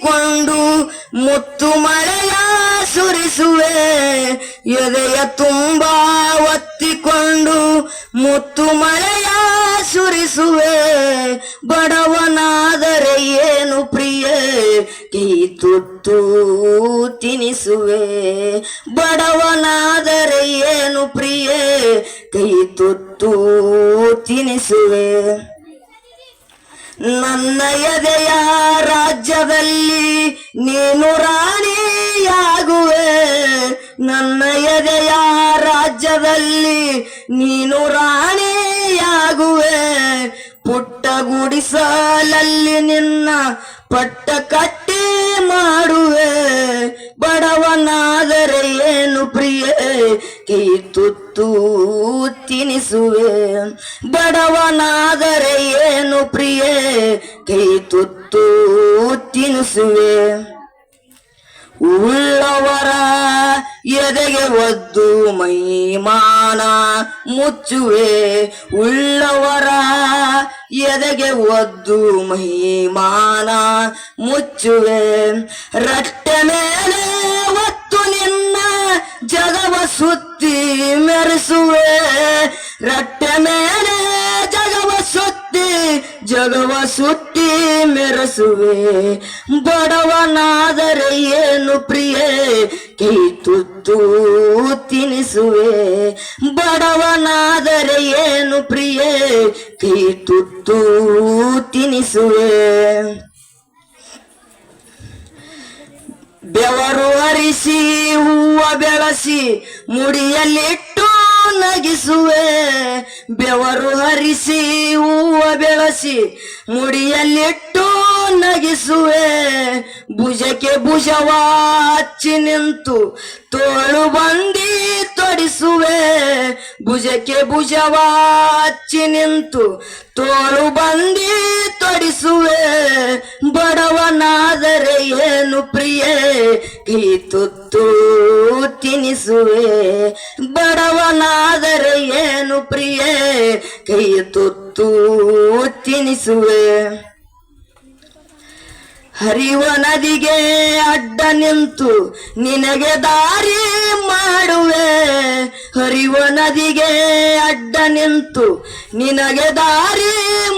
ಒತ್ತಿಕೊಂಡು ಮುತ್ತು ಮಳೆಯ ಸುರಿಸುವೆ ಎದೆಯ ತುಂಬ ಒತ್ತಿಕೊಂಡು ಮುತ್ತು ಮಳೆಯ ಸುರಿಸುವೆ ಬಡವನಾದರೆ ಏನು ಪ್ರಿಯೆ ಕೈ ತುತ್ತು ತಿನಿಸುವೆ ಬಡವನಾದರೆ ಏನು ಪ್ರಿಯೆ ಕೈ ತುತ್ತು ತಿನಿಸುವೆ ನನ್ನ ಎದೆಯ ರಾಜ್ಯದಲ್ಲಿ ನೀನು ರಾಣಿಯಾಗುವೆ ನನ್ನ ಎದೆಯ ರಾಜ್ಯದಲ್ಲಿ ನೀನು ರಾಣಿಯಾಗುವೆ ಪುಟ್ಟ ಗುಡಿಸಲಲ್ಲಿ ನಿನ್ನ ಪಟ್ಟ ಕಟ್ಟಿ ಮಾಡುವೆ ಬಡವನಾದರೆ ಏನು ಪ್ರಿಯೆ ಕೈ ತುತ್ತು ತಿನಿಸುವೆ ಬಡವನಾದರೆ ಏನು ಪ್ರಿಯೆ ಕೈ ತುತ್ತು ತಿನಿಸುವೆ ಉಳ್ಳವರ ಎದೆಗೆ ಒದ್ದು ಮೈಮಾನ ಮುಚ್ಚುವೆ ಉಳ್ಳವರ ಎದೆಗೆ ಒದ್ದು ಮೈಮಾನ ಮುಚ್ಚುವೆ ರಟ್ಟೆ ಮೇಲೆ ಒತ್ತು ನಿನ್ನ ಜಗವ ಸುತ್ತಿ ಮೆರೆಸುವೆ ರಟ್ಟೆ ಮೇಲೆ ಜಗವ ಸುತ್ತಿ ಮೆರೆಸುವೆ ಬಡವನಾದರೆ ಏನು ಪ್ರಿಯೆ ಕೈ ತುತ್ತು ತಿನಿಸುವೆ ಬಡವನಾದರೆ ಏನು ಪ್ರಿಯೆ ಕೈ ತುತ್ತು ತಿನಿಸುವೆ ಬೆವರು ಹರಿಸಿ ಹೂವ ಬೆಳೆಸಿ ಮುಡಿಯಲ್ಲಿಟ್ಟು ನಗಿಸುವೆ ಬೆವರು ಹರಿಸಿ ಹೂವ ಬೆಳೆಸಿ ಮುಡಿಯಲ್ಲಿಟ್ಟು ನಗಿಸುವೆ ಭುಜಕ್ಕೆ ಭುಜವ ಹಚ್ಚಿ ನಿಂತು ತೋಳು ಬಂದಿ ತೊಡಿಸುವೆ ಭುಜಕ್ಕೆ ಭುಜವ ಹಚ್ಚಿ ನಿಂತು ತೋಳು ಬಂದಿ ತೊಡಿಸುವೆ ಬಡವನಾದರೆ ಏನು ಪ್ರಿಯೆ ಕೈ ತುತ್ತು ತಿನಿಸುವೆ ಬಡವನಾದರೆ ಏನು ಪ್ರಿಯೆ ಕೈ ತುತ್ತು ತಿನಿಸುವೆ ಹರಿವ ನದಿಗೆ ಅಡ್ಡ ನಿಂತು ನಿನಗೆ ದಾರಿ ಮಾಡುವೆ ಹರಿವ ನದಿಗೆ ಅಡ್ಡ ನಿಂತು ನಿನಗೆ ದಾರಿ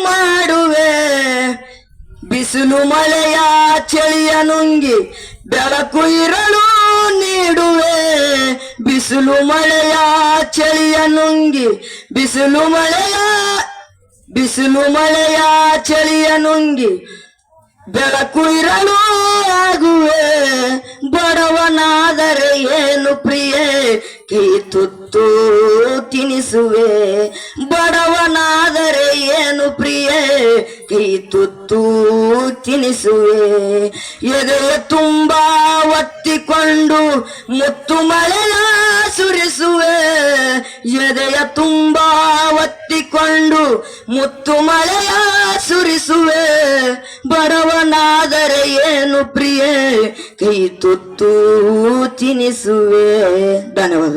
ಮಾಡುವೆ ಬಿಸಿಲು ಮಳೆಯ ಚಳಿಯ ನುಂಗಿ ಬೆಳಕು ಇರಲು ನೀಡುವೆ ಬಿಸಿಲು ಮಳೆಯ ಚಳಿಯ ನುಂಗಿ ಬಿಸಿಲು ಮಳೆಯ ಚಳಿಯ ನುಂಗಿ ಬೆಳಕು ಇರಲು ಆಗುವೆ ಬಡವನಾದರೆ ಏನು ಪ್ರಿಯೆ ಕೈ ತುತ್ತು ತಿನಿಸುವೆ ಬಡವನಾದರೆ ಏನು ಪ್ರಿಯೆ ಕೈ ತುತ್ತು ತಿನಿಸುವೆ ಎದೆಯ ತುಂಬ ಒತ್ತಿಕೊಂಡು ಮುತ್ತು ಮಳೆಯ ಸುರಿಸುವೆ ಎದೆಯ ತುಂಬ ಒತ್ತಿಕೊಂಡು ಮುತ್ತು ಮಳೆಯ ಸುರಿಸುವೆ ಬಡವನಾದರೆ ಏನು ಪ್ರಿಯೆ ಕೈ ತುತ್ತು ತಿನಿಸುವೆ ಧನ್ಯವಾದ